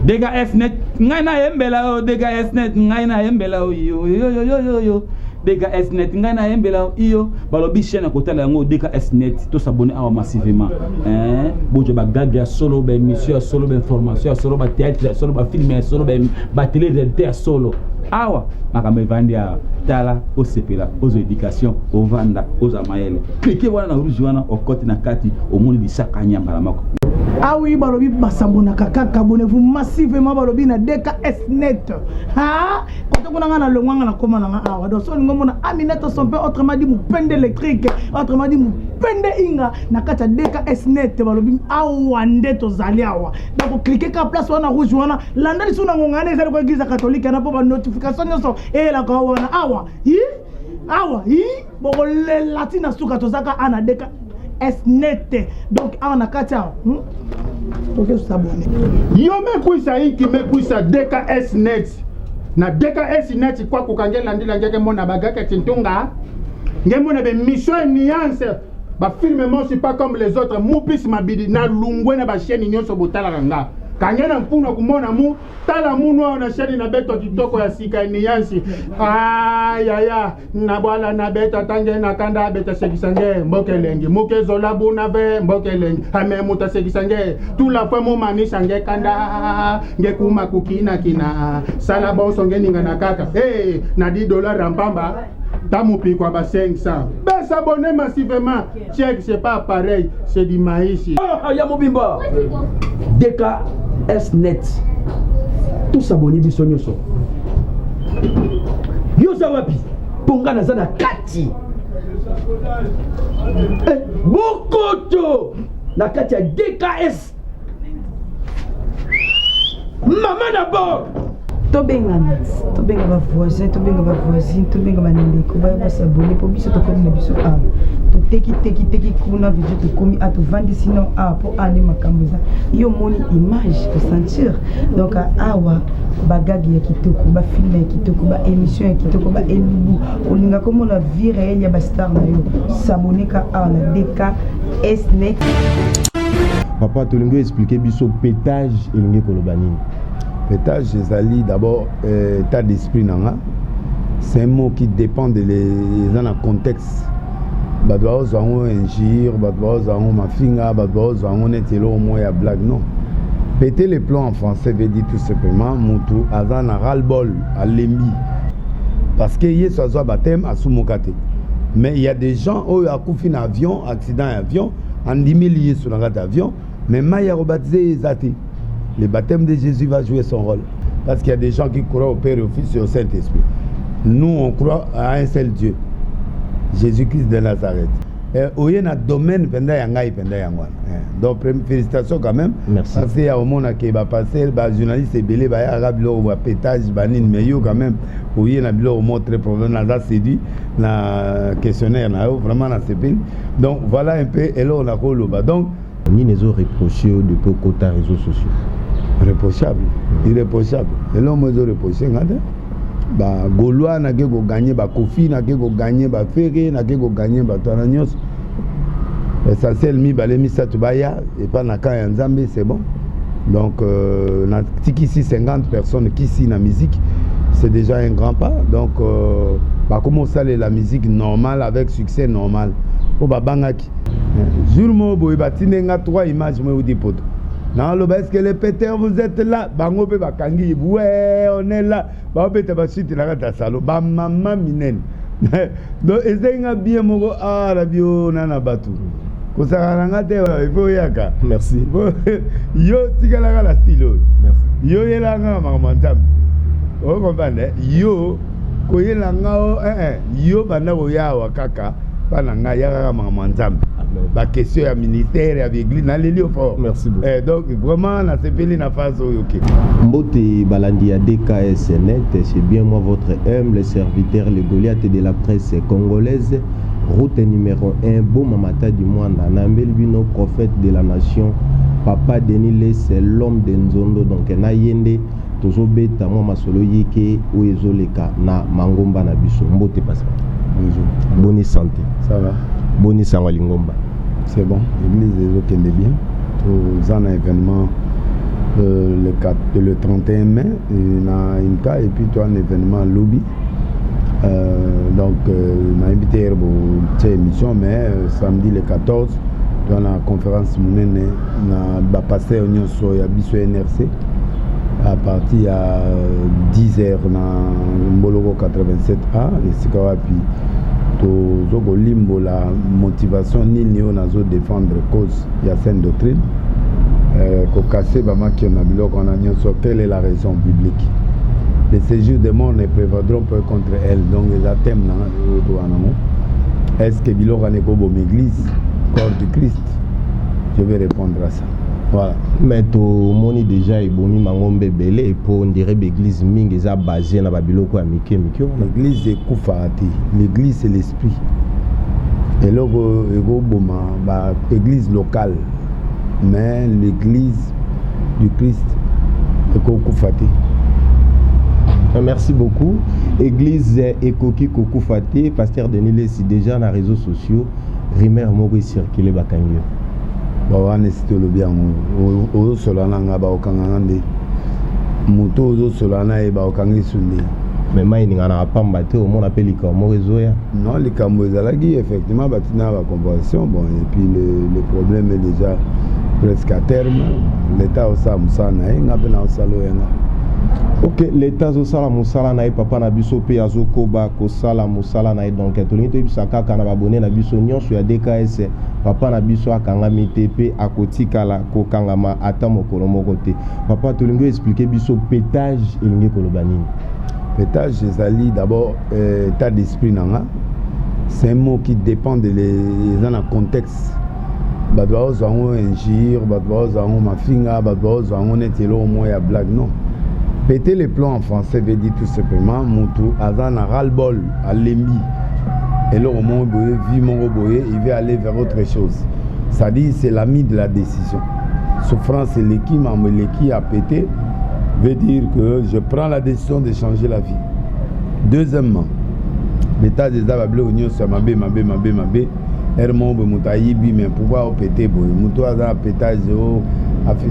Dega Esnet, Ngana Embela, Dega Esnet, Ngana Embela, yo. Dega Esnet, Ngana Embela, yo. Balobi chaîne à côté de la Dega Esnet, tout s'abonner à massivement. Bojo Bagaga, solo, mission, solo, information, solo, théâtre, solo, film, solo, télé, solo. Awa, makambe vandia tala au sepela, aux éducations, au vanda, aux amael. Cliquez voilà dans rouge wana au côté na kati au monde di sakanya malamako. Ah oui, balobi basabona kaka abonnez-vous massivement balobi na DKSnet. Ha? Quand on a na longwanga na koma na awa. Donc so ngomona Aminata son père autrement dit moupende électrique, autrement dit moupende inga na kata DKSnet balobi awa ndeto zali awa. Donc cliquez ka place wana rouge wana landa li suna ngongane ezali ko église catholique na po ba notification nyonso e la ka wana awa. Awa, boko le latina suka tozaka ana DKSnet. Donc on a katia. OK, s'abonner. Yo me kuisa inki me kuisa DKSnet. Na DKSnet kwa kukangela ndila ngeke mona bagaka tintunga. Ngemona be mission nuance. Ba filme moi c'est pas comme les autres. Moupis mabidi na lungwe na ba chaîne nyonso botala ranga. Kanyana mpuna kumona mu tala munwa na shedi na beto kitoko ya sika niyansi ya na bwala na beta tange na kanda beta sekisange mbokelengi muke zola buna ve mbokelengi ame muta sekisange tout la fois mo manisha nge kanda nge kuma kukina kina sala bonso nge ninga na kaka na $10 rampamba tamu pi kwa ba 500 ben s'abonner massivement check c'est pas pareil c'est du maïs ya mobimba DKSnet tout s'abonner biso nyonso yo zawapi ponga na zana kati bokoto na kati ya DKS mama d'abord tobenga ba voisin tobenga ba ndeko ba s'abonner pour biso to comme na biso a to teki kuna video to komi a to vandi sinon a pour aller makambuza yo moni image pour sentir donc awa bagagi ya kitoko ba film ya kitoko ba émission ya kitoko ba elubu olinga comme la vie réelle ya ba star na yo s'abonner ka a na DKSnet. Papa tolingo expliquer biso pétage elingi kolobanini. Pétage, c'est d'abord état d'esprit. C'est un mot qui dépend de les en contexte. Badwa ozango injure, badwa ozango mafinga, badwa ozango netelo au moins ya blague non. Péter les plombs en français veut dire tout simplement mutu azana ras-le-bol à l'emi. Parce que hier soit baptême à Soumokate. Mais il y a des gens où a couffé un avion, accident avion, en 10 000 liés sur un avion, mais Maya rebaptisé les athées. Le baptême de Jésus va jouer son rôle. Parce qu'il y a des gens qui croient au Père, au Fils et au Saint-Esprit. Nous, on croit à un seul Dieu, Jésus-Christ de Nazareth. Il y a un domaine pendant yangai pendant yangwan. Donc félicitations quand même. Merci. Parce qu'il y a au monde qui va passer, les journalistes et belé va arabe là au pétage banin mais yo quand même il y a un au monde très profond dans séduit na questionnaire na vraiment na CP. Donc voilà un peu et là on a roloba. Donc ni les autres reprochés depuis côté réseaux sociaux. Reprochable, irréprochable. Et là, on me dit reproché. Bah, Gaulois n'a qu'à gagner, bah, Kofi n'a qu'à gagner, bah, Ferré n'a qu'à gagner, bah, Tananios. L'essentiel, mi balé, mi satubaya, et pas n'a qu'à Nzambe, c'est bon. Donc, n'a ici 50 personnes qui ici la musique, c'est déjà un grand pas. Donc, bah, comment ça la musique normale avec succès normal. Oh, bah, bangaki. Jour mo, bah, tinenga 3 images, moi, ou des potes. Non, est-ce que les péteurs, vous êtes là? Bango pe bakangi, ouais, on est là. Bango pe tabachiti la gata salo, ba maman minen. Donc, est-ce bien moko ah la bio nana batu. Kosaranga te il faut yaka. Merci. Yo tigala la stilo. Merci. Yo yelanga mamantam. Vous comprenez? Yo koyelanga yo bana ya wakaka bana nga yaka mamantam. La question à ministère avec l'église dans les lieux forts. Merci beaucoup. Donc vraiment la CPL n'a pas OK. Mbote Balandi à DKSnet, c'est bien moi votre humble serviteur le Goliath de la presse congolaise. Route numéro 1, beau mamata du monde, Nambel Bino, prophète de la nation. Papa Denis c'est l'homme de Nzondo, donc na yende tozo beta moi masolo yeke ou ezoleka na mangomba na biso. Mbote passe. Bonjour. Bonne santé. Ça va? Bonne santé Lingomba. C'est bon. L'église est OK bien. Tous un événement le 31 mai, il y a une cas et puis tu as un événement lobby. Donc, on m'a invité pour cette émission, mais samedi le 14, dans la conférence Mounene, on a passé au NRC à partir à 10h dans Mbologo 87A, et c'est quoi puis la motivation ni néo nazo défendre cause il y a saine doctrine quelle est la raison biblique. Les séjours des morts ne prévaudront pas contre elle, donc les athèmes est-ce que Bilora n'est pas église corps du Christ? Je vais répondre à ça. Voilà. Mais tu moni déjà ibomi mangombe belé et pour on dirait l'église ming est basée na babiloko ya mike. L'église est koufati. L'église c'est l'esprit. Et là ego boma ba église locale. Mais l'église du Christ est koufati. Merci beaucoup. Église Ekoki Kokoufati, pasteur Denis Lessi déjà dans les réseaux sociaux, rumeur moko circulé bakangyo. Bawana c'était le bien au solana nga ba okanga nde moto au solana e ba okangi sunni mais mai ninga na pamba te au monde appelle likambo ezoya non likambo ezalaki effectivement batina ba convention bon et puis le problème est déjà presque à terme l'état osa musana e ngape na osalo yenga. Ok, l'état osala musala na papa na biso pe azokoba kosala musala na donc tolingi to bisaka kana babone na biso nyonso ya DKS papa na biso akangami te pe akotikala kokangama ata mokolo moko te. Papa tolingi expliquer biso pétage elingi koloba nini? Pétage ezali d'abord état d'esprit nanga. C'est un mot qui dépend de dans un contexte. Badwa ozango injure, badwa ozango mafinga, badwa ozango netelo moya blague non. Péter les plombs en français veut dire tout simplement Moutou Azan a ras-le-bol à l'embi. Et là, au moment où il veut aller vers autre chose. Ça dit c'est l'ami de la décision. Souffrance et l'équipe a pété veut dire que je prends la décision de changer la vie. Deuxièmement, l'état des abablés union sur mabé. Hermon Moutaïbi, mais pouvoir péter, Moutou Azan pétage.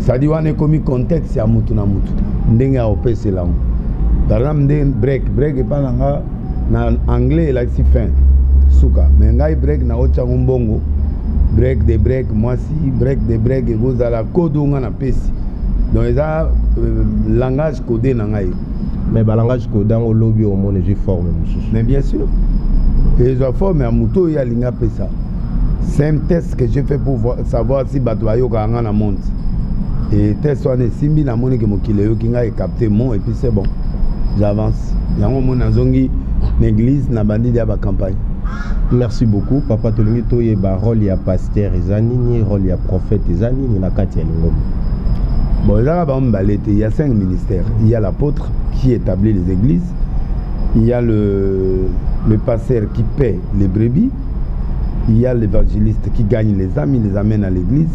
Ça dit on est commis contexte à Moutou na Moutou. Ndenge a opé c'est là. Par exemple break est pas na anglais là si fin. Souka. Mais ngai break na ocha mbongo. Break de break moi si break de break et vous à la code nga na pesi. Donc ça langage codé na ngai. Mais ba langage codé au lobby au monde j'ai forme. Mais bien sûr. Et je forme à Moutou ya linga pesa. C'est un test que j'ai fait pour savoir si Batwayo ka nga na monde. Et test on est simbi na moni que mokile qui nga capté mon et puis c'est bon. J'avance. Yango mon nazongi l'église na bandi dia ba campagne. Merci beaucoup papa tolingi toye ba rôle ya pasteur ezanini rôle ya prophète ezanini na kati ya lingombe. Bon là il y a 5 ministères. Il y a l'apôtre qui établit les églises. Il y a le pasteur qui paie les brebis. Il y a l'évangéliste qui gagne les âmes, il les amène à l'église.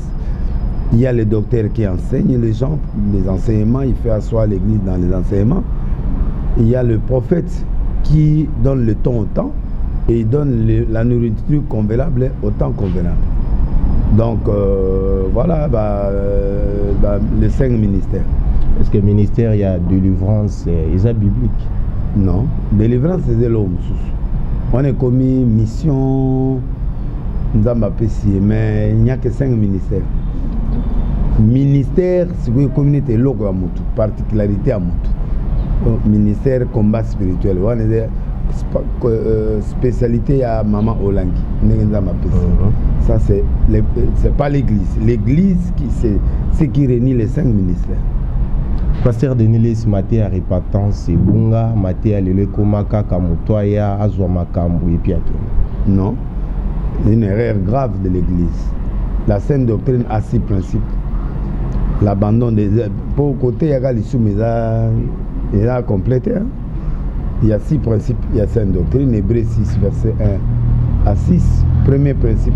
Il y a le docteur qui enseigne les gens, les enseignements, il fait asseoir l'église dans les enseignements. Il y a le prophète qui donne le temps au temps et il donne la nourriture convenable au temps convenable. Donc voilà les 5 ministères. Est-ce que le ministère il y a délivrance est biblique? Non, délivrance c'est l'homme. On est commis mission mais il n'y a que 5 ministères. Ministère, c'est une communauté logo à Moutou, particularité à Moutou. Ministère combat spirituel. On est spécialité à Maman Olangi. Ça c'est pas l'église. L'église c'est ce qui réunit les 5 ministères. Pasteur Denis Lessi Maté à répatance et bunga Maté à lele komaka kamutoya azwa makambu et puis non, c'est une erreur grave de l'église. La sainte doctrine a 6 principes. L'abandon des pour côté il y a les soumis il a complété. Il y a 6 principes, il y a sainte doctrine, Hébreux 6 verset 1 à 6. Premier principe,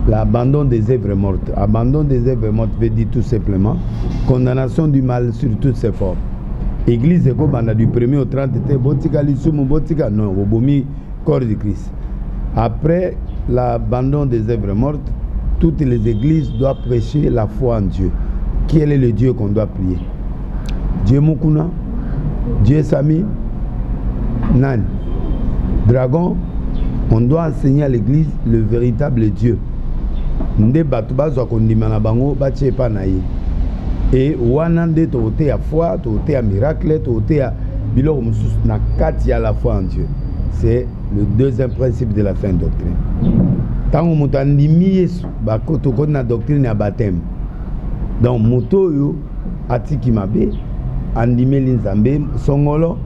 l'abandon des œuvres mortes. Abandon des œuvres mortes veut dire tout simplement condamnation du mal sur toutes ses formes. Église est comme du 1er au 30 botika l'isumu botika non obomi corps du Christ. Après l'abandon des œuvres mortes, toutes les églises doivent prêcher la foi en Dieu. Quel est le Dieu qu'on doit prier? Dieu Mukuna, Dieu Sami, Nan, Dragon. On doit enseigner à l'église le véritable Dieu. Nde batuba zo kondima na bango bache pa na ye. Et wana nde tote ya foi, tote ya miracle, tote ya biloko mususu na kati ya la foi en Dieu. C'est le deuxième principe de la sainte doctrine. Tango mutu andimi Yesu bakoto ko na doctrine ya baptême. Donc moto yo atiki mabe andimeli Nzambe songolo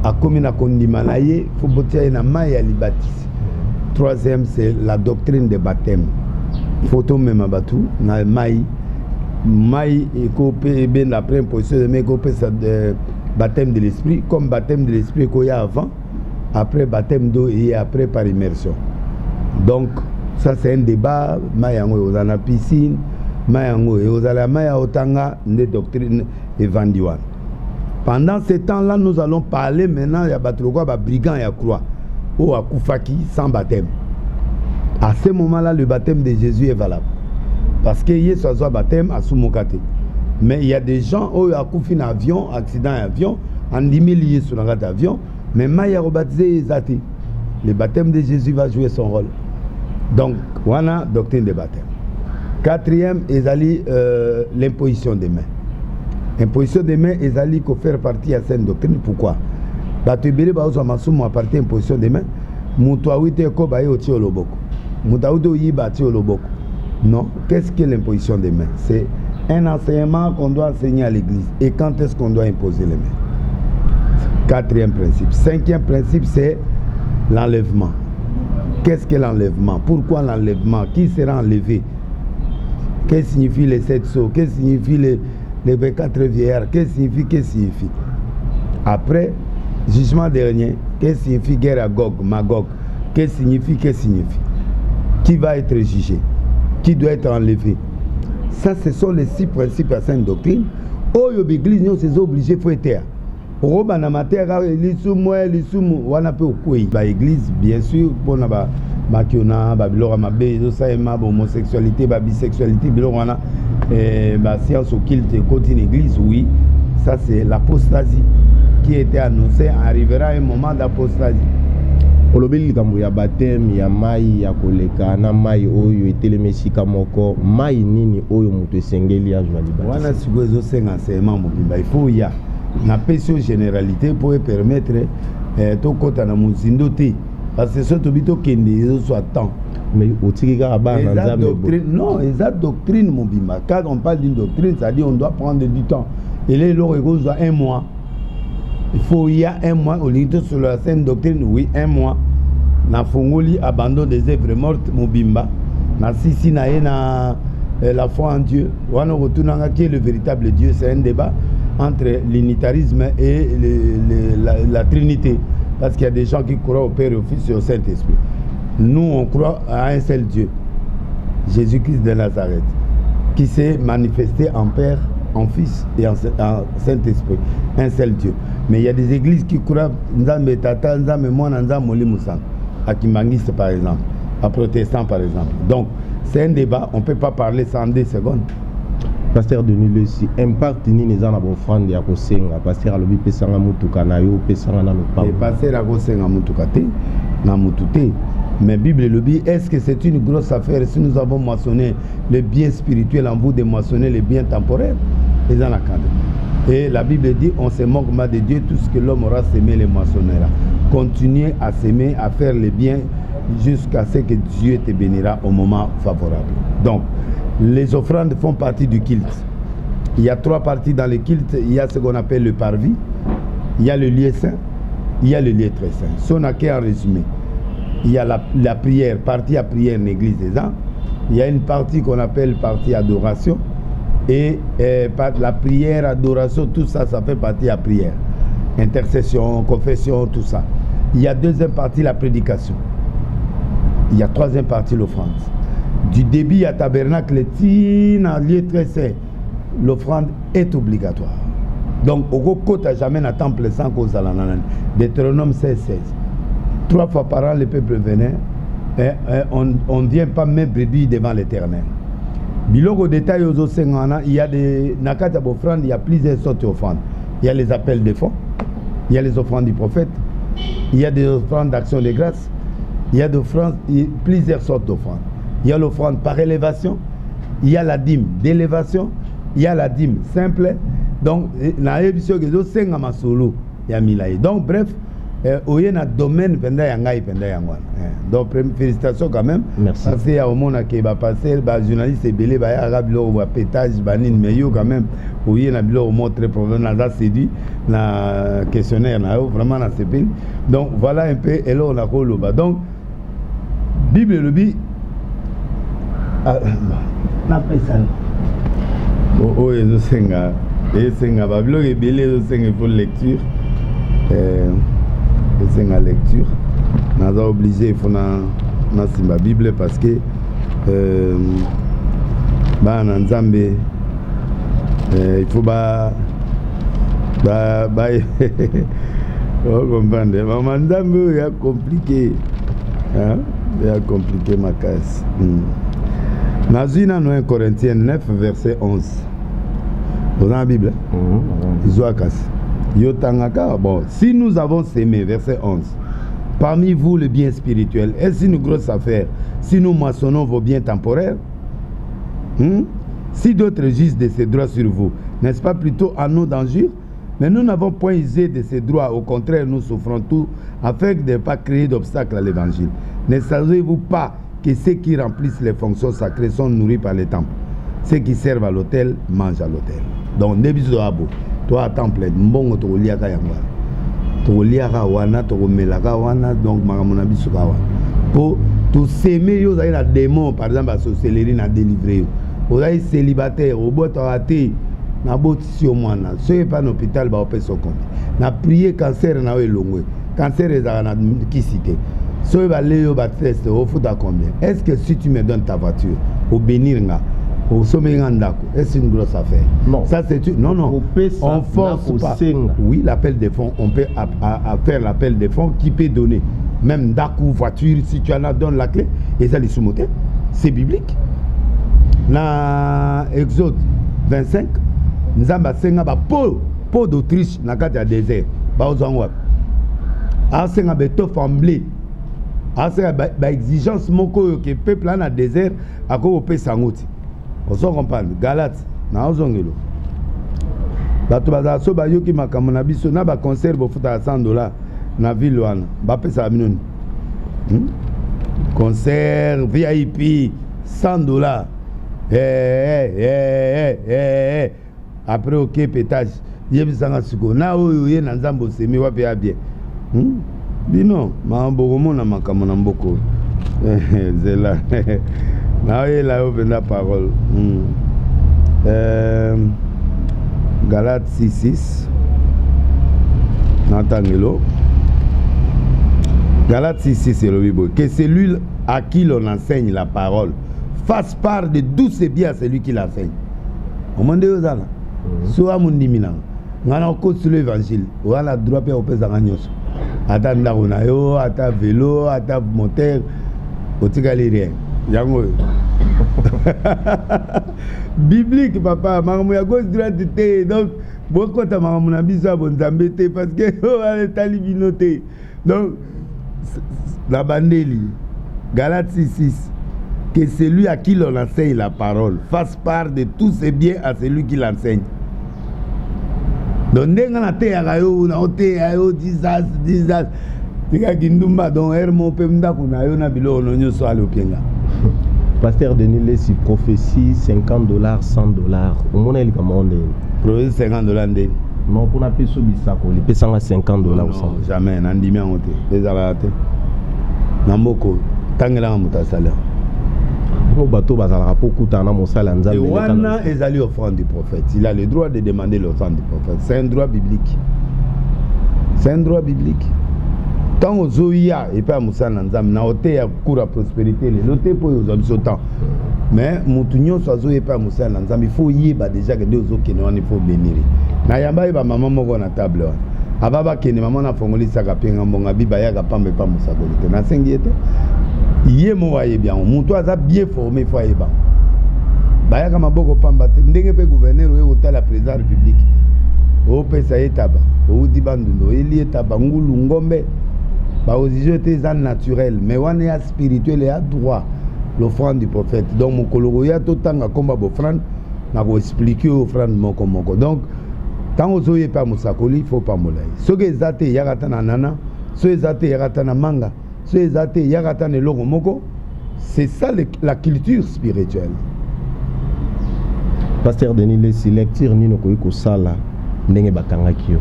akomi na kondima na ye faut botia na mai ya libatisi. Troisième, c'est la doctrine de baptême. Photo même batu na mai et ben après position de mai ça baptême de l'esprit comme baptême de l'esprit qu'il y a avant, après baptême d'eau et après par immersion. Donc ça c'est un débat. Mayango dans la piscine, mayango et aux alamaya otanga de doctrine evandiwan. Pendant ce temps-là, nous allons parler maintenant. Il y a batrogo ba brigand ya croix ou akufaki sans baptême. À ce moment-là, le baptême de Jésus est valable. Parce que Yesu a baptême à Soumokate. Mais il y a des gens qui ont fait un avion, accident d'avion, en 10 000 liés sur l'avion, mais Maya rebaptisé les athées. Le baptême de Jésus va jouer son rôle. Donc, voilà doctrine de baptême. Quatrième, l'imposition des mains. Imposition des mains, ils qu'on faire partie à cette doctrine. Pourquoi? Batubiri baozo masumu appartient imposition des mains. Mutawite ko baye oti oloboko. Mutawudo yiba oti oloboko. Non, qu'est-ce que l'imposition des mains? C'est un enseignement qu'on doit enseigner à l'église. Et quand est-ce qu'on doit imposer les mains? Quatrième principe. Cinquième principe, c'est l'enlèvement. Qu'est-ce que l'enlèvement? Pourquoi l'enlèvement? Qui sera enlevé? Qu'est-ce que signifie les 7 sceaux? Qu'est-ce que signifie les 24 vieillards? Qu'est-ce que signifie? Après, jugement dernier, qu'est-ce que signifie guerre à Gog, Magog? Qu'est-ce que signifie? Qui va être jugé? Qui doit être enlevé? Ça, ce sont les 6 principes à sainte doctrine. Oh, l'église, nous sommes obligés de faire terre. Roba na matera lisumu wana pe okui. Ba église bien sûr pour na ba makiona ba bilora mabe zo sa ma homosexualité ba bisexualité bilora wana ba science occulte côté église oui, ça c'est l'apostasie qui était annoncé arrivera un moment d'apostasie. Olobeli likambo ya baptême ya mai ya koleka na mai oyo etelemesika moko mai nini oyo mutu esengeli ajwa libati. Wana sikozo senga sema mobimba il faut ya na pesio généralité pour permettre to kota na muzindo te parce que ce tobito kende soit temps mais otiki ka ba na nzambe non exact doctrine mobimba. Quand on parle d'une doctrine ça dit on doit prendre du temps et les loro ekozwa un mois. Il faut y a un mois au limite sur la sainte doctrine oui un mois na fongoli abandon des œuvres mortes mobimba na sisi na na la foi en Dieu wana retournanga qui est le véritable Dieu. C'est un débat entre l'unitarisme et la Trinité. Parce qu'il y a des gens qui croient au Père, au Fils et au Saint-Esprit. Nous, on croit à un seul Dieu, Jésus-Christ de Nazareth, qui s'est manifesté en Père, en Fils et en Saint-Esprit. Un seul Dieu. Mais il y a des églises qui croient Nzambe Tata, Nzambe Mwana, Nzambe Moli Moussa, à Kimbangiste par exemple, à Protestant par exemple. Donc, c'est un débat, on ne peut pas parler sans 2 secondes. Pasteur Denis Lesi, impact nini za na bofrande ya kosenga pasteur alobi pesanga mutuka na yo pesanga na lopa. Et pasteur a kosenga mutuka te na mutute. Mais Bible le dit, est-ce que c'est une grosse affaire si nous avons moissonné les biens spirituels en vous de moissonner les biens temporaires? Et dans la cadre. Et la Bible dit, on se moque mal de Dieu, tout ce que l'homme aura semé les moissonnera. Continuez à s'aimer, à faire les biens jusqu'à ce que Dieu te bénira au moment favorable. Donc, les offrandes font partie du culte. Il y a 3 parties dans le culte. Il y a ce qu'on appelle le parvis, il y a le lieu saint, il y a le lieu très saint. Si on a qu'un résumé, il y a la prière, partie à prière en église des ans. Il y a une partie qu'on appelle partie adoration. Et la prière, adoration, tout ça, ça fait partie à prière. Intercession, confession, tout ça. Il y a 2e partie, la prédication. Il y a 3e partie, l'offrande. Du début à tabernacle, dans lieu très saint, l'offrande est obligatoire. Donc, au côté à jamais à temple sans cause à la nanane. Deutéronome 16:16. 3 fois par an, le peuple venait. On ne vient pas même brebis devant l'Éternel. Biloko détail aux Océans, il y a des nakata offrandes, il y a plusieurs sortes d'offrandes. Il y a les appels de fonds, il y a les offrandes du prophète, il y a des offrandes d'action de grâce, il y a plusieurs sortes d'offrandes. Il y a l'offrande par élévation, il y a la dîme d'élévation, il y a la dîme simple. Donc, na émission que les Océans ma solo, il y a milaï. Donc, bref, il y a un domaine penda yangai penda yangwan. Donc félicitations quand même. Merci. Parce qu'il y a au monde qui va passer, les journalistes belé ba arabe lo wa pétage banine mais yo quand même où il y a un mot très profond dans séduit na questionnaire na vraiment na sepin. Donc voilà un peu et là on a koloba. Donc Bible le bi na pesa. Oh ezo senga ba blo ke belé ezo senga pour lecture. C'est une lecture. Nous sommes obligés de faire la Bible parce que il faut comprendre. Maman Nzambe il a compliqué. Il a compliqué ma casse. Nous avons 1 Corinthiens 9 verset 11. Vous avez la Bible? Bon, si nous avons sémé, verset 11, parmi vous le bien spirituel, est-ce une grosse affaire si nous moissonnons vos biens temporaires? Si d'autres gisent de ces droits sur vous, n'est-ce pas plutôt à nous d'injure? Mais nous n'avons point usé de ces droits, au contraire, nous souffrons tout afin de ne pas créer d'obstacles à l'évangile. Ne savez-vous pas que ceux qui remplissent les fonctions sacrées sont nourris par les temples? Ceux qui servent à l'autel mangent à l'autel. Donc, Nebizo Abo. Toi, temple, mbongo to liaka yangwa. To liaka wana, to melaka wana, donc makamona bisuka wana. Pour tout s'aimer, yo za la démon, par exemple, à sorcellerie na délivrer. Vous avez célibataire, au bout de na bout si au moins, ce n'est pas un hôpital, ba opé so compte. Na prier cancer na we longwe. Cancer est na qui cité. Ce va léo ba test, au fout à combien? Est-ce que si tu me donnes ta voiture, au bénir nga? Est-ce une grosse affaire? Non. Ça c'est une... Non. On force pas. Oui, l'appel des fonds, on peut faire l'appel des fonds qui peut donner. Même d'acoup, voiture, si tu en as, donne la clé. Et ça, les sous-motés. C'est biblique. Dans Exode 25, nous avons Pau d'Autriche, dans le désert. Nous avons famblé. Nous exigence que le peuple dans le désert a coupé sa route. On s'en comprend. Galate, na ozongelo. Bato baza so ba yoki makambo na biso na ba conserve ofuta $100 na ville wana. Ba pesa minoni. Concert VIP $100. Après OK pétage. Yebisanga siko. Na oyo ye na nzambo semi wapi ya bien. Bino, mambo komona makambo na mboko. Zela. Là, il a ouvert la parole. Galates 6:6. N'entendez-le. Galates 6:6, c'est le Bible. Que celui à qui l'on enseigne la parole fasse part de douce et bien à celui qui l'enseigne. On m'a dit aux gens, soit mon diminuant, on a encore sur l'évangile, on a le droit de faire des choses. Attends, on a vélo, attends, moteur, on a rien. Yango biblique papa makambo ya gauche droite te donc bokota makambo na biso ya bonzambe te parce que tali bino te donc la bandeli Galates 6:6 que celui à qui l'on enseigne la parole fasse part de tous ses biens à celui qui l'enseigne. Donc ndenga na te ya yo na ote ya yo disas tika kindumba donc hermo pe ndako na yo na bilo no nyoso ale opienga. Pasteur Denis Lessi, prophétie $50, $100. Au moins, il y a prophétie $50. Non, pour la personne, il peut $50. Non, jamais. On dit bien. Les arrêtés. Namoko. Tangela Mouta salaire. Au bateau, bazala beaucoup de mon salaire. Et Wana est allé offrande du prophète. Il a le droit de demander l'offrande du prophète. C'est un droit biblique. C'est un droit biblique. Tant aux Zoya et pas Moussa Nanzam, na oté ya cour prospérité, les lotés pour aux hommes temps. Mais Moutounion soit Zoya et pas Moussa Nanzam, il faut y ba déjà que deux autres qui n'ont il faut bénir. Na yamba ba maman moko na table. Ababa kene maman na fongoli saka penga mbonga biba ya kapambe pa Moussa kolite. Na sengiete. Yé mo waye bien, moutou aza bien formé faut yeba. bayaka maboko pamba te ndenge mpe gouverneur oyo kotala président ya république opesa ye taba outi bandundo eli ye taba ngulu ngombe baozizio te eza naturel mais wana ya spirituel ya droit l'offrande du prophète donc mokolo oya totanga komba bofrande nakoexplike offrande moko moko donc ntango ozoyepa mosakoli il faut pambola ye soki eza te eyaka ta na nana soki eza te eyaka ta na manga soki eza te eyaka ta na eloko moko. C'est ça la culture spirituelle. Pasteur Denis Lesi, lecture nino koyi kosala ndenge bakangaki yo.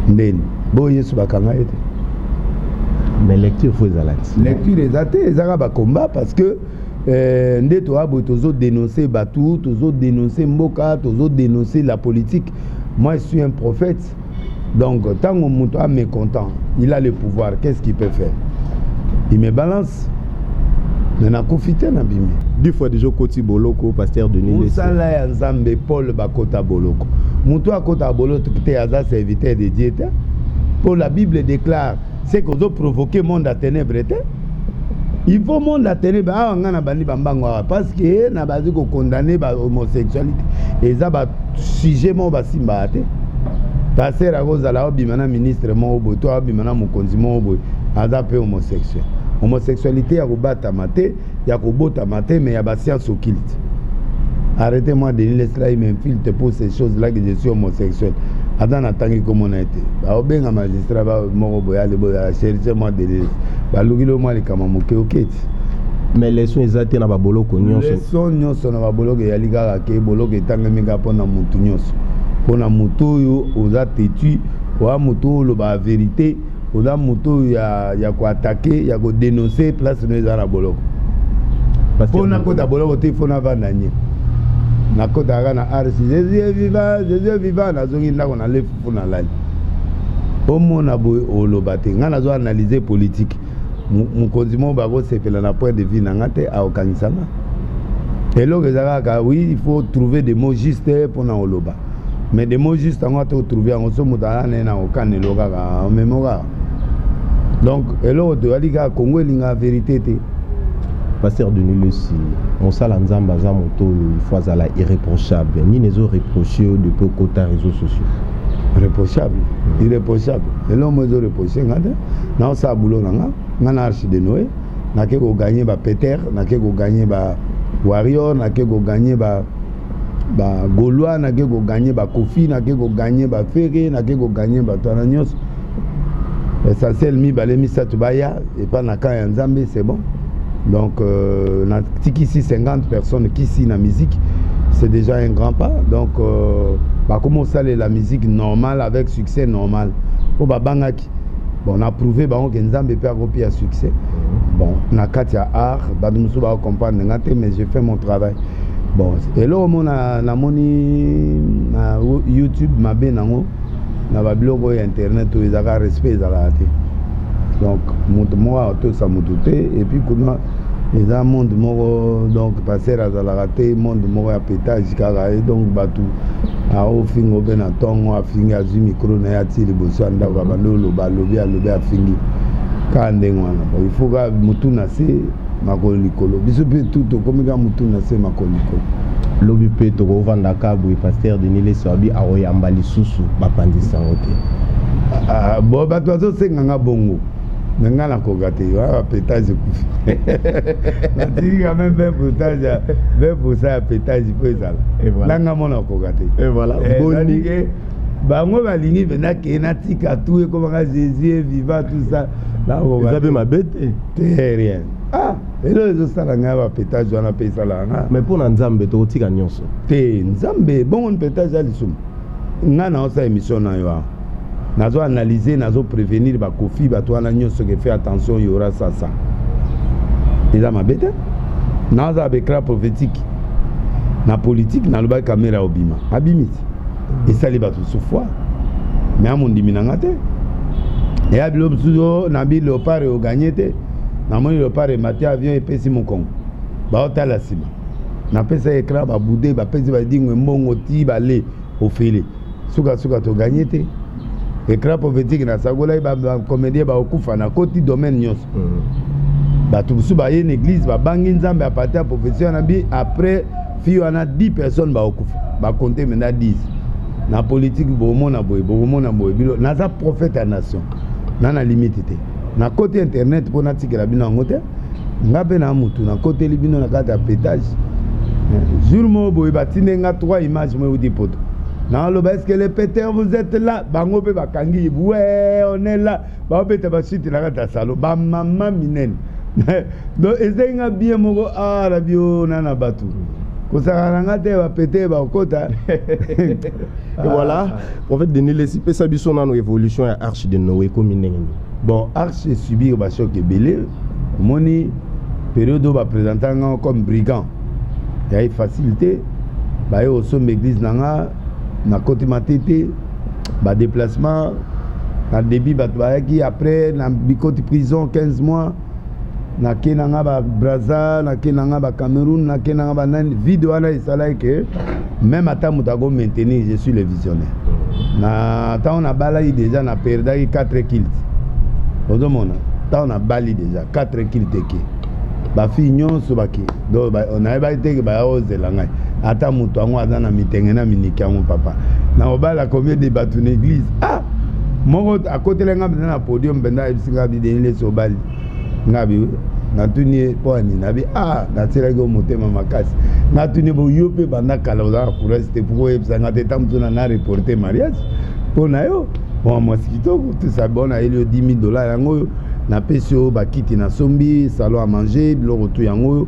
Ndeni. Bo yesu bakanga ete. Mais lecture faut ezalaki. Lecture ezate ezaka ba combat parce que nde to abo tozo dénoncer Batou, tozo dénoncer Mboka, tozo dénoncer la politique. Moi je suis un prophète. Donc tant que mon est mécontent, il a le pouvoir, qu'est-ce qu'il peut faire? Il me balance. Mais na confité na bimi. Deux fois déjà koti boloko pasteur Denis Lesi. Musala ya Nzambe Paul bakota boloko. Muto akota boloko te aza serviteur de Dieu. Pour la Bible déclare c'est qu'on doit provoquer monde à ténèbres. Il faut monde à ténèbres ah ngana bandi bambango parce que na bazi ko condamner ba homosexualité. Et ça ba sujet mo ba simba te. Passer à cause de la bimana ministre mo bo to bimana mokonzi mo bo aza pe homosexuel. Homosexualité ya kobata mate ya kobota mate mais ya ba science occulte. Arrêtez-moi de laisser il m'infilte pour ces choses là que je suis homosexuel. Adam atangi comme on a été. Ba obenga magistrat ba moko boya le boya chercher-moi de laisser. Ba lugilo moi le kama moke oketi. Mais les sons ezate na ba boloko nyonso. Les sons nyonso na ba boloko ya ligaka ke boloko etanga minga pona mutu nyonso. Pona mutu yo oza tetu wa mutu lo ba vérité. Oza mutu ya ko attaquer ya ko dénoncer place no ezana boloko. Parce que na ko da boloko te fona vanda nye. Na ko da na arsi Jésus est vivant na zongi ndako na le fufu na lali. Omona boy olobate ngana zo analyser politique. Mukonzi mo ba ko sepela na point de vue na ngate a okanisanga. Elo kezaka oui, il faut trouver des mots justes pour na oloba. Mais des mots justes on va trouver en so mutana na okanelo kaka memoka. Donc elo de aliga Congo linga vérité te. Pasteur Denis Lesi, on sala nzamba za moto il faut azala irréprochable. Ni nezo reprocher depuis côté réseaux sociaux. Reprochable, irréprochable. Elo mo zo reprocher ngade. Na sa boulot nga, ngana archi de Noé, na ke ko gagner ba Peter, na ke ko gagner ba Warrior, na ke ko gagner ba Gaulois, na ke ko gagner ba Kofi, na ke ko gagner ba Ferré, na ke ko gagner ba Tananyos. Essentiel mi balé mi satubaya et pas na ka Nzambe, c'est bon. Donc na tiki ici 50 personnes qui ici na musique, c'est déjà un grand pas. Donc bah comment ça la musique normale avec succès normal. Au babangaki. Bon, on a prouvé bah on que Nzambe peut avoir un succès. Bon, na katia art, bah nous sommes pas comprendre ngate mais j'ai fait mon travail. Bon, et là on a na moni na YouTube mabe nango na ba blog internet où ils ont respect ils ont donc moi tout ça moutouté et puis comment ils ont monde moko donc passer à la raté monde moko ya pétage kaka et donc batu a ofingo bena tongo afinga zu micro na ya tili bosanda ba bandolo ba lobi a fingi ka ndengwana il faut que mutu na se makolo likolo biso pe tout comme ga mutu na se makolo likolo lobi pe to vanda kabu pasteur Denis Lesi abi aoyamba lisusu bapandisa ngote bon bato azo senga bongo nga na kogate wa pétage kufi na tiri quand même 20% ya pétage po ezala langa mona kogate et voilà boni ke bango balingi bena ke na tika tout et comme Jésus est vivant tout ça là on va be mabete rien ah et là zo sala nga ba pétage wana pe sala nga mais pour Nzambe to tika nyonso te Nzambe bon pétage ali sum nga na osa émission na yo nazo analyser nazo prévenir ba kofi ba toi na nyonso que fait attention il y aura ça et là ma bête nazo abekra prophétique na politique na loba caméra obima abimiti et ça les bateaux souffwa mais amundi minangate et abilo bsuzo na bi léopard au gagné na moni léopard maté avion et pesi mon con ba otala sima na pesa écran ba boudé ba pesi ba dingwe mbongo ti ba le au félé suka to gagné écran prophétique na sagola ba comédien ba okufa na koti domaine nyos ba tubusu ba ye église ba bangi Nzambe a partir prophétie na bi après fille on a 10 personnes ba compter maintenant 10 na politique bomona boy bilo naza prophète à nation na limite te na côté internet pour na tikela bino ngote ngabe na mutu na côté libino na kata pétage jour mo boy batine nga 3 images moi ou des potes na lo est-ce que les péteurs vous êtes là bango pe bakangi ouais on est là ba beta ba site na kata salo ba mama minen donc ezenga bien moko la bio nana batu kosaranga te ba péter ba kota et voilà en fait Denis les CP ça biso na no évolution à Arche de Noé comme nengeni bon Arche subir ba choc belé moni période ba présentant comme brigand il y a une facilité ba yo so église nanga na côté matete ba déplacement na début ba qui après na côté prison 15 mois na kenanga ba Brazza na kenanga ba Cameroun na kenanga ba nan vidéo ana isala que même ata mutago maintenir je suis le visionnaire na ta on a balayi déjà na perda 4 kills ozomona ta on a bali déjà 4 kills teke ba fi nyonso baki do on a ba teke ba ozela ngai ata mutu ango aza na mitenge na miniki yango papa na obala combien de batu na église moko à côté lenga na podium benda ebisinga bi denile so bali ngabi natuni poani nabi na tira go motema makasi natuni bo yope banda kala za courage c'était pour ebsanga te tamtuna na reporter mariage pona yo bon moi sikito tout ça bon a ele $10,000 yango na pesio bakiti na sombi salon à manger biloko tu yango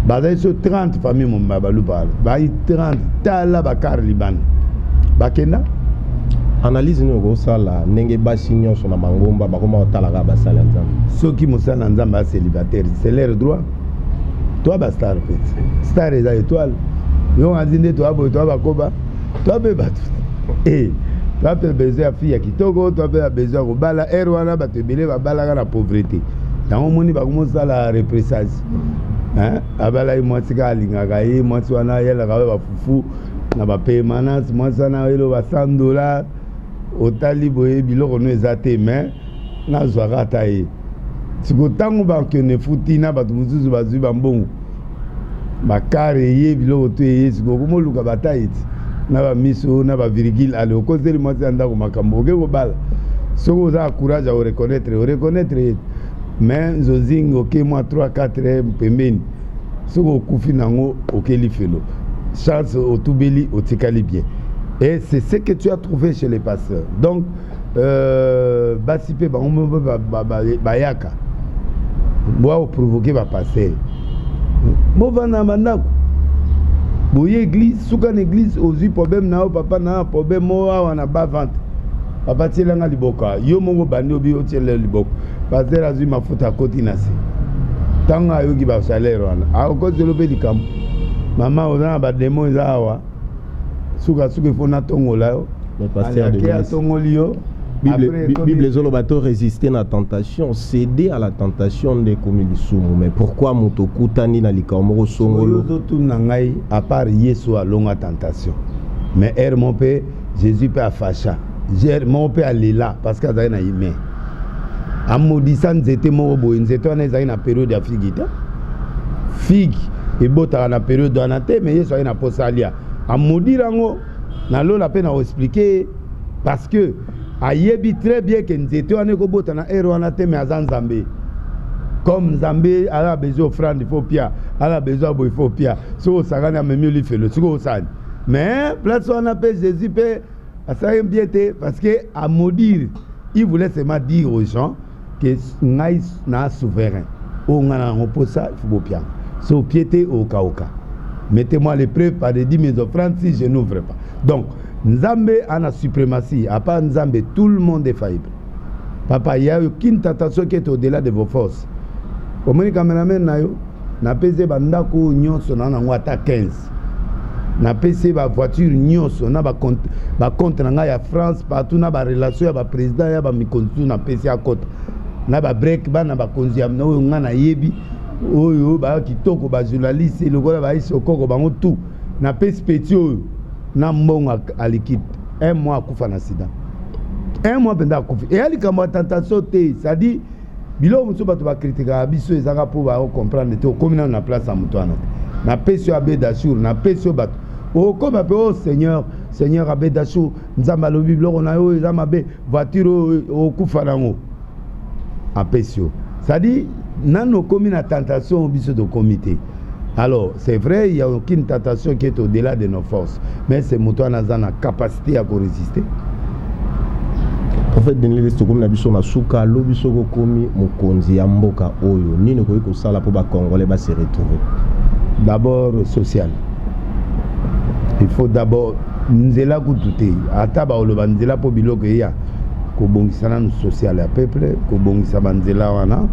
bazai so 30 famille mon babalu parle ba 30 tala bakar liban bakenda analyse no go sala ndenge basi nyonso na mangomba bakoma otalaka basala nzambe soki mosala nzambe a célibataire c'est leur droit toi ba star petit star eza étoile yo azinde toi boy toi bakoba toi be batu toi pe besoin ya fille ya kitoko toi pe besoin ko bala wana batebele ba bala na pauvreté tango moni ba komosala repressage abala mwasi ka alingaka ye mwasi wana yelaka ba fufu na ba permanence mwasi wana yelo ba $100 otali boye biloko no ezate mais nazwaka ata ye siko ntango bakene futi na bato mosusu bazwi bambongo bakare ye biloko to eye siko komoluka bataiti na bamiso na bavirgule ale okozeli mwasi ya ndako makambo oke kobala soki oza courage ya oreconnaître ye mais nzozingi oke mwa 3-4 pembeni soki okufi nango okeli felo chance otubeli otikali bien. Et c'est ce que tu as trouvé chez les pasteurs. Donc, Basipe, Bayaka, moi, provoquer ma pasteur. Moi, boye église, soukan église, aux problème na papa na problème moi on a bas vente. Papa tielanga liboka, yo mongo bandi obi o tiele liboka. Pasteur azui ma faute à côté nasi. Tanga yo ki ba salaire wana. A ko zelope dikam. Maman ona ba démon zawa. Souka fona tongola yo. Le pasteur de l'église. Bible les bateaux résister à la tentation, céder à la tentation de Komili-Sumu. Mais pourquoi Motokutani na likamoro songolo? À part Yesu a longue tentation. Mais mon père, Jésus peut à facha. Mon père aller là parce qu'il y a une humain. À maudissant c'était mon beau, c'était une période de figue. Figue et bota na période d'anate mais Yesu a une aposalia. À maudire ngo na lo la peine à expliquer parce que ayebi très bien que nous étions en Kobota na Erwana te mais azan Zambé. Comme Zambé a besoin d'offrande il faut pia, a besoin de il faut pia. So ça gagne même lui fait le suko san. Mais place on appelle Jésus peut ça aime bien parce que à maudire, il voulait seulement dire aux gens que ngai na souverain. O ngana reposa il faut pia. So piété au kaoka. Mettez-moi les preuves par des 10 mes offrandes si je n'ouvre pas. Donc Nzambe a la suprématie. À part Nzambe, tout le monde est faillible. Papa, il y a aucune tentation qui est au-delà de vos forces. Comme les caméramans, na pesé bandako nyonso na ngwata 15. Na pesé ba voiture nyonso na ba compte na ya France partout na ba relation ya ba président ya ba mikontu na pesé à côté. Na ba break ba na ba konzi ya na ngana yebi. Oyo ba kitoko ba journaliste lokola ba iso koko bango tout. Na pesé petit oyo. Na mbongo à liquide 1 mois akufa na sida 1 mois benda akufa et ali kama tentation te ça dit bilo muso bato ba critiquer biso ezaka pour ba comprendre te comme na place à mutwana na pesio Abedachur na pesio bato o comme ape oh Seigneur Abedachur nzamba lobi biloko na yo eza mabe voiture okufa nango apesio ça dit nano komi na tentation biso de comité. Alors c'est vrai il y a aucune tentation qui est au-delà de nos forces mais c'est moto na za na capacité à résister. En fait dans les comme na biso na suka lo biso ko komi mokonzi ya mboka oyo nini ko ko sala po ba congolais ba se retrouver. D'abord social. Il faut d'abord nzela kututé ata ba oloba nzela po biloko ya ko bongisa na social ya peuple ko bongisa banzela wana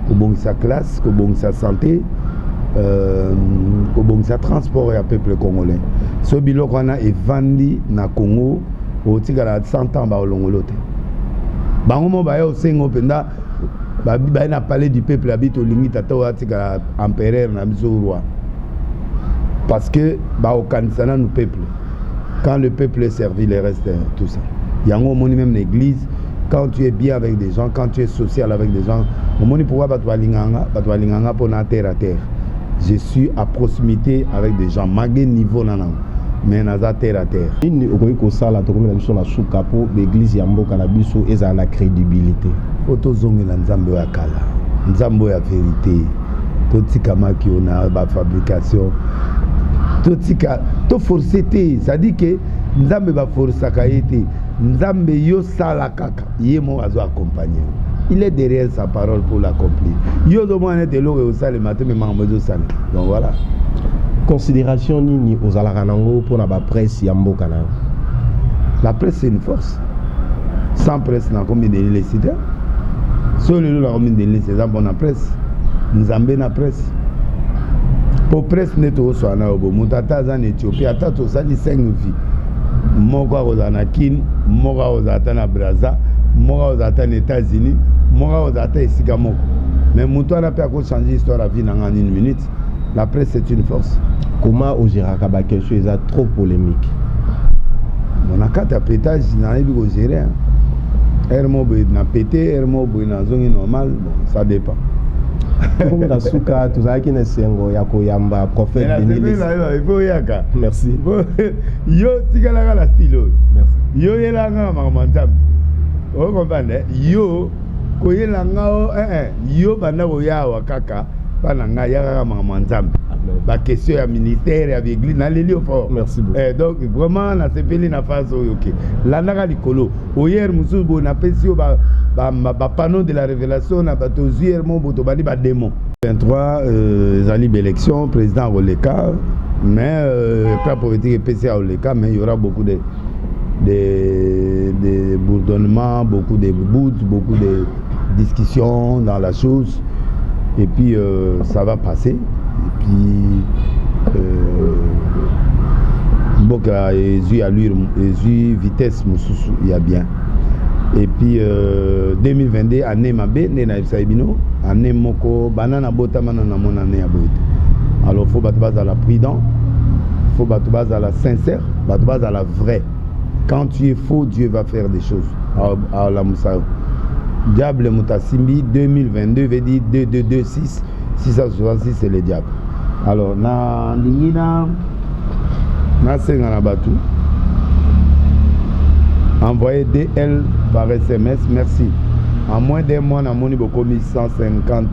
ko bongisa classe ko bongisa santé ko bongisa transport ya peuple congolais so biloko wana evandi na Congo otikala 100 ans ba olongolote bango mo ba yo sengo penda ba na palais du peuple habite olingi tata otikala empereur na biso roi parce que ba okanisana nous peuple quand le peuple est servi le reste tout ça yango moni même l'église quand tu es bien avec des gens quand tu es social avec des gens moni pourquoi ba to alinganga pour na terre à terre je suis à proximité avec des gens magé niveau nana mais naza terre à terre nini okoki ko sala to comme na biso na suka po l'église ya mboka na biso eza na crédibilité photo zongela nzambe ya kala nzambe ya vérité totika maki ona ba fabrication totika to forcété ça dit que nzambe ba forçaka yete nzambe yo sala kaka yemo azo accompagner il est derrière sa parole pour l'accomplir yo do mo ete lo au sale matin mais mango sale donc voilà considération nini aux alaranango pour na ba presse ya mboka na la presse c'est une force sans presse na combien de l'électricité sur le la combien de l'électricité c'est bonne presse nzambe na presse pour presse neto so na obo mutata za en Éthiopie ata to sali 5 vies moko ozana kin moko ozata na Brazza moko ozata na États-Unis moko ozata esika moko mais muto ana pe ko changer histoire la vie na en une minute. La presse c'est une force. Comment au Géraka ba question est trop polémique. Mon akata pétage na yebi ko gérer. Hermo bo na pété, hermo bo na zongi normal, bon ça dépend. Comme la souka tuzaki na sengo ya koyamba prophète Denis. Merci. Yo tikala la stylo. Merci. Yo yelanga mamantam. O comprendre? Yo koyelanga o yo banda ko yawa kaka pananga yaka mamantam. La question à ministère avec l'église na leli fort. Merci beaucoup. Donc vraiment na sepeli na phase OK. La naka likolo. Hier musu bo na pesio ba panneau de la révélation na bato hier mon boto bali ba démon. 23 zali élection président Oleka mais pas politique PCA Oleka mais il y aura beaucoup de bourdonnements, beaucoup de bouts, beaucoup de discussions dans la chose et puis ça va passer. Et puis Boka et allure et vitesse mususu il y a bien et puis 2022 année mabe né na Saibino année moko banana botama na mona année ya boite alors faut battre base à la prudent faut battre base à la sincère battre base à la vraie quand tu es faux Dieu va faire des choses à la Moussa diable mutasimbi 2022 veut dire 2226 666 c'est le diable. Alors na ndingina na senga na batu envoyez DL par SMS, merci. En moins d'un mois na moni boko 150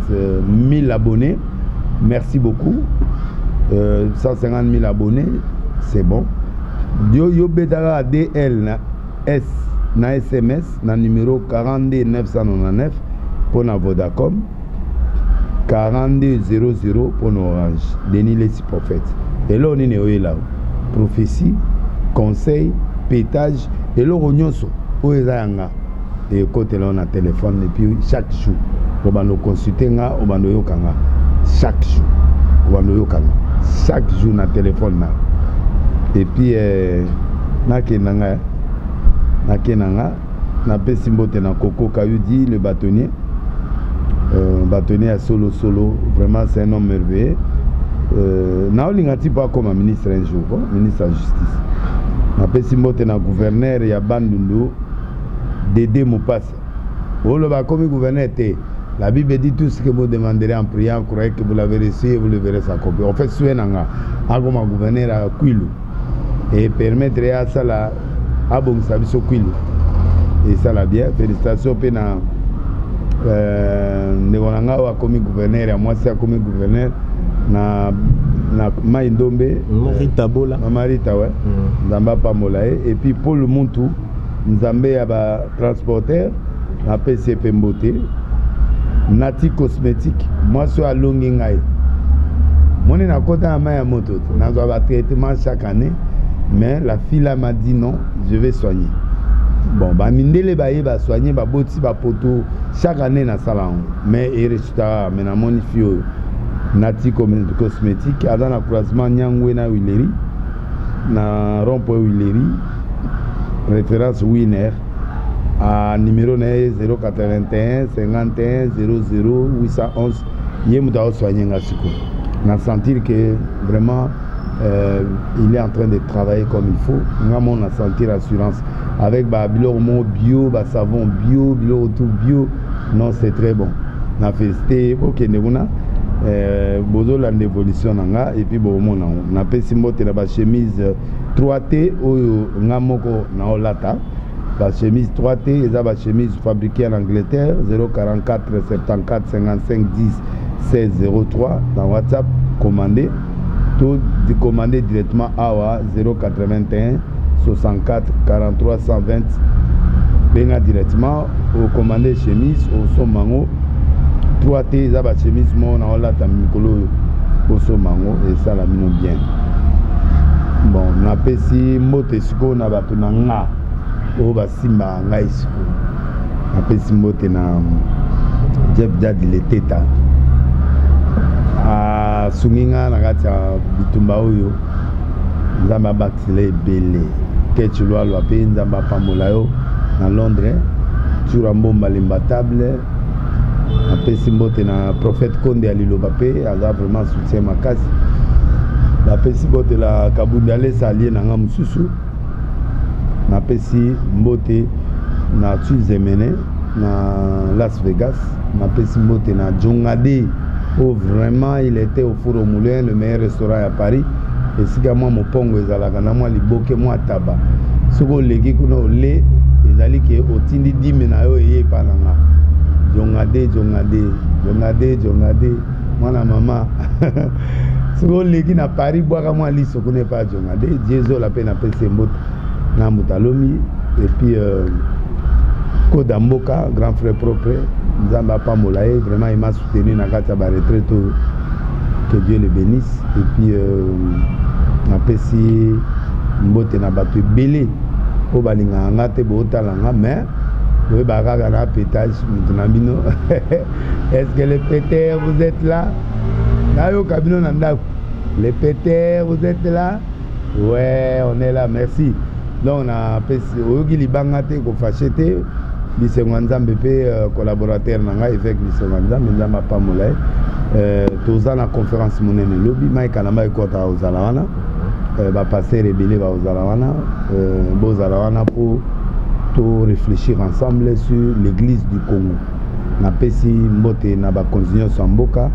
000 abonnés. Merci beaucoup. 150 000 abonnés, c'est bon. Yo betala DL na S na SMS na numéro 42 999 pour na Vodacom. 4200 pour nos orange. Denis les prophètes. Et là on est là. Prophétie, conseil, pétage. Et là on est là. Et côté là on a téléphone et puis chaque jour on va nous consulter on va nous yokanga. Chaque jour on va nous yokanga. Chaque jour on a téléphone là. Et puis na kenanga na pesimbote na Koko Kayudi le bâtonnier. Bâtonnier à solo, vraiment c'est un homme merveilleux. Naolingati pas comme un ministre un jour, ministre de la justice. Après si moi na gouverneur ya Bandundu Dédé Moupassa. Oh le ba comme gouverneur était La Bible dit tout ce que vous demanderez en priant, croyez que vous l'avez reçu et vous le verrez s'accomplir. En fait, Suenanga, Agoma gouverneur à Kwilu. Et permettre à ça la Abong Sabiso Kwilu. Et ça l'a bien. Félicitations, Pena. Negonanga a commis gouverneur, et moi, c'est à commis gouverneur. Na Maïndombe. Marita Bola. Marita, ouais. Nzamba Pamolae. Et puis, pour le Muntu, Nzambe a transporteur, la PCP Mbote. Nati cosmétique, moi je suis à Longingaï. Moi je suis à côté de ma moto. Je suis un traitement chaque année. Mais la fille m'a dit non, je vais soigner. Bon, bah mindele ba yeba soigner ba boti ba poto chaque année na salon. Mais il reste mais na mon fio Nati cosmétique à dans le croisement Nyangwe na Wileri na rond-point Wileri référence Winner. À numéro 081 51 00 811 Yemouda soigner Ngasiko. On a senti que vraiment il est en train de travailler comme il faut. On a senti l'assurance avec bilo bio, savon bio, bilo tout bio. Non, c'est très bon. On a fait ok nebuna bozo la évolution nanga et puis bon on a pesi mbote na chemise 3T oyo ngamoko na olata. La chemise 3T, et la chemise fabriquée en Angleterre, 044 74 55 10 16 03 dans WhatsApp, commandez. Tout commandez directement à 081 64 43 120. Venga directement au commandé chemise au Somango 3T, la chemise mon on l'a tamikolo au Somango et ça la mine bien. Bon, on a pesi mote siko na batunanga. O basimba ngai siko apesi mbote na Jeff Jadi le teta a sunginga na kati ya bitumba oyo nzamba bakile ebele ketchulwa lwa pe nzamba pambola yo na Londres tura mbomba limbatable apesi mbote na prophète Konde ya Liloba pe aza vraiment soutien makasi apesi mbote la Kabundale salie na nga mususu na pesi mbote na Tuzemene na Las Vegas na pesi mbote na Jongade où vraiment il était au Four au Moulin le meilleur restaurant à Paris et si moi mon pongo ezalaka na moi liboke moi taba soko legi kuna ole ezali ke otindi dime na yo eye pananga Jongade mwana mama soko legi na Paris boaka moi liso kuna pa Jongade Jezo la pe na pesi mbote na Mutalomi et puis Kodamboka, grand frère propre, Nzamba Pamolae, vraiment il m'a soutenu dans la retraite, que Dieu le bénisse. Et puis na pesi mbote na batu belé o balinga ngate bo talanga mais oui bagaga na pétage mutunabino. Est-ce que les péteurs vous êtes là? Là yo kabino nanda. Les péteurs vous êtes là? Ouais, on est là, merci. Donc on a oyoki libanga te ko fachete bisengo nzambe pe collaborateur nanga avec bisengo nzambe nzamba Pamolae toza na conférence monene lobi Mike Kalamba ekota ozala wana ba passer rebelle ba ozala wana bozala wana pour to réfléchir ensemble sur l'église du Congo na pesi mbote na ba continuer samboka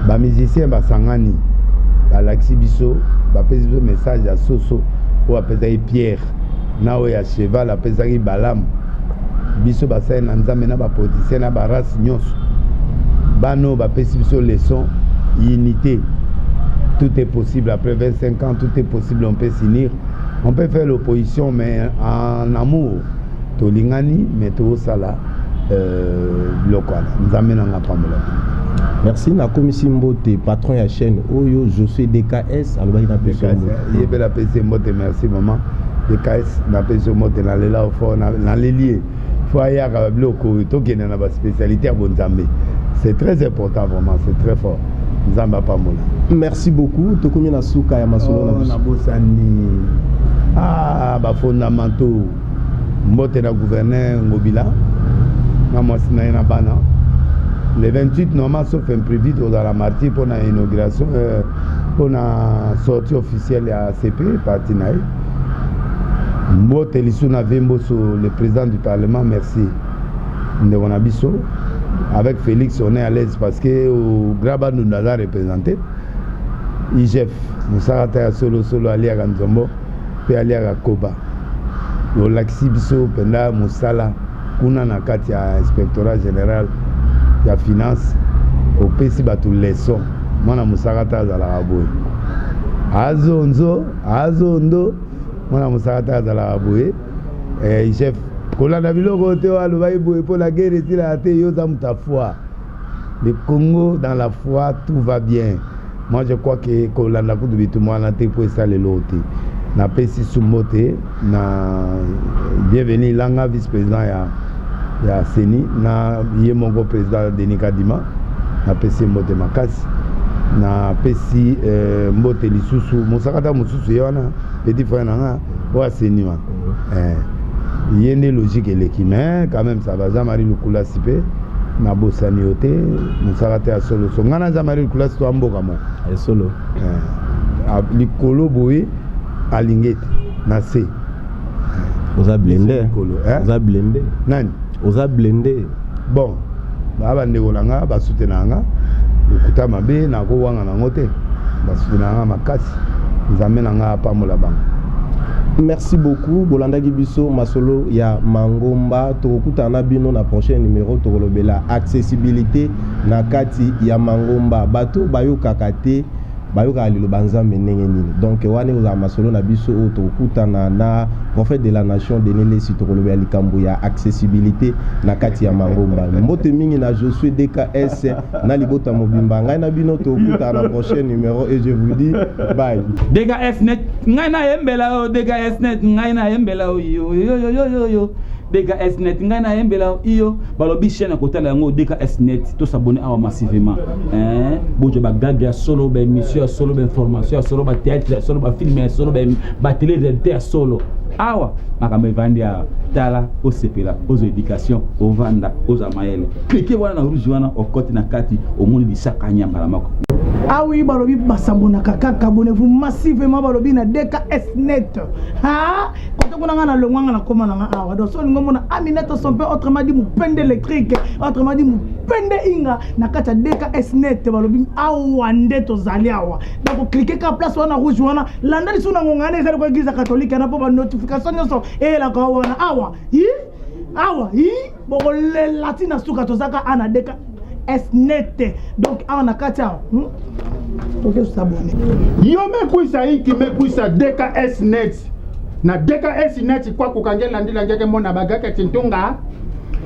ba musicien ba sangani ba laxi biso ba pesi message à Soso ou apesaki Pierre na oyo ya cheval apesaki Balamu biso basali na nzambe na bapoliticien na barace nyonso bano bapesi biso leçon unité. Tout est possible après 25 ans, tout est possible, on peut s'unir, on peut faire l'opposition mais en amour tolingani mais tosala lokwana nzambe na Pambola. Merci na komisi mbote patron ya chaîne oyo je suis DKS alobaki na pesi mbote yebe la pesi mbote merci maman DKS na pesi mbote na lela au fort na lelie faut ayaka biloko tokende na ba spécialité ya bonzambe. C'est très important vraiment, c'est très fort. Nzamba Pambola. Merci beaucoup. Tokomi na suka ya masolo na biso. Na bosani. Ah ba fondamentaux mbote na gouverneur Ngobila. Na mwasi na bana. Le 28 normalement sauf imprévu dans la martie pour la inauguration pour la sortie officielle à CP parti naï. Mbote lisuna vembo sur le président du parlement merci. Ndeko na biso avec Félix, on est à l'aise parce que au Graba nous a représenté. IGF, nous avons solo aller à Nzombo, puis aller à Koba. Au Laxibiso, Penda, Moussala, Kuna Nakati, inspectorat général de la finance, au PC Batou Leçon, moi na Moussarata à la Raboué. Azondo, moi na Moussarata à la Raboué. IGF, Kola Nabilo Roteo, Alouaïbou, pour la guerre, il a été Yozam foi. Le Congo, dans la foi, tout va bien. Moi, je crois que Kola Nakou de tout le monde a été pour ça les lotés. Na pesi Sumbote, na bienvenue Langa vice-président ya Seni, na Yemongo président Denis Kadima, na pesi Mbote Makasi, na pesi Mbote Lisusu, Moussakata Moussousou Yona, petit frère Nanga, ou à Seni. Il y a une logique électrique, mais quand même ça va. Jean-Marie Lukula Sipé, na Bossaniote, Moussakata Solo. Ngana Jean-Marie Lukula Sipé, Ambokamo. Solo. Likolo Boé. Alingete, Nassé. Oza blendé. Oza blendé. Nani? Oza blendé. Bon, baba ndegolanga, basutenanga, ukuta mabe, nako wanga nangote, basutenanga makasi, nzamenanga pamola bang. Merci beaucoup, Bolanda Gibiso, Masolo, ya Mangomba, Tokuta Nabino, na prochain numéro, Tokolobela, accessibilité, Nakati, ya Mangomba, Bato, Bayo Kakate, Bayoka Alilo Banzambe Nengeni. Donc, wane oza Masolo na biso Tokuta na prophète de la nation de Nele Sitokolobe Alikambuya, accessibilité, Nakati ya Mangomba. Mbote mingi na Josué DKS, na Libota Mobimba. Ngai na bino Tokuta na prochain numéro et je vous dis bye. DKS net, ngai na yembela o, DKS net, ngai na yembela o, yo. DKS net, ngai na yembela o, yo. Balobi chaîne à côté la yango DKS net, to s'abonner à massivement. Bojo ba gaga solo, ba émission solo, ba information solo, ba théâtre solo, ba film solo, ba télé réalité solo. Awa, makambe vandia tala, au sepela, aux éducations, au vanda, aux amael. Cliquez voilà na rouge wana au côté na kati, au monde di sakanya malamako. Ah oui, balobi basabona kaka, abonnez-vous massivement balobi na DKS net. Ah, quand on a le longanga na koma na awa. Donc so ngomo na Aminata son père autrement dit moupende électrique, autrement dit moupende inga na kata DKS net balobi awa ndeto zali awa. Donc cliquez ka place wana rouge wana, landa lisu na ngongane ezali ko église catholique na po ba notification nyonso e la ka wana awa. Boko le latina suka tozaka ana DKS net. Donc on a kata ok s'abonner. Yo mekuisa inki mekuisa DKS net. Na DKS net kwa kukangela ndila ngeke mona bagaka tintunga.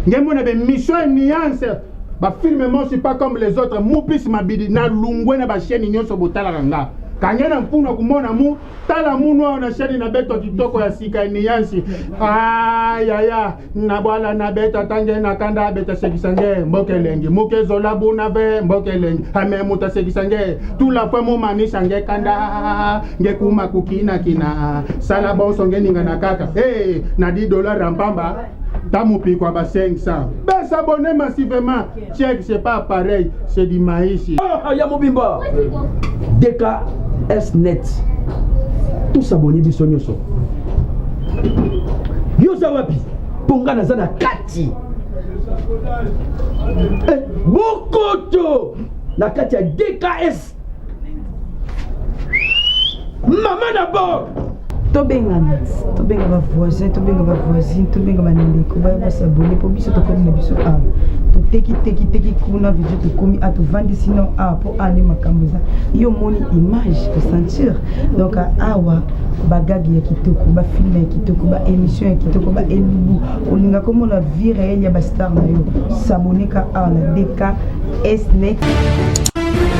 Ngemona be mission nuance. Ba filme moi c'est pas comme les autres. Moupis mabidi na lungwe na ba chaîne nyonso botala kanga. Kangena mpuna kumona mu tala munwa na chaîne na beto kitoko ya sika nuance. Ya na bwala na beto tange na kanda beta sekisange mbokelengi muke zola buna ve mbokelengi ame muta sekisange tout la fois mo manisha nge kanda nge kuma kukina kina sala bonso nge ninga na kaka na $10 rampamba tamupi kwa ba 500 ben s'abonner massivement check c'est pas pareil c'est du maïs Ya Mobimba DKS net tout s'abonner biso nyoso yoza wapi ponga na zana kati Bokoto na kati ya DKS mama na bo tobenga ba voisin tobenga banendeko baya basabone po biso tokomi na biso awa toteki kuna video tokomi atovandi sinon awa po ane makambo eza yo moni image kosentir donc awa bagagi ya kitoko bafilme ya kitoko baémission ya kitoko baelubu olinga komona vie réelle ya bastar na yo saboneka awa na DKS net.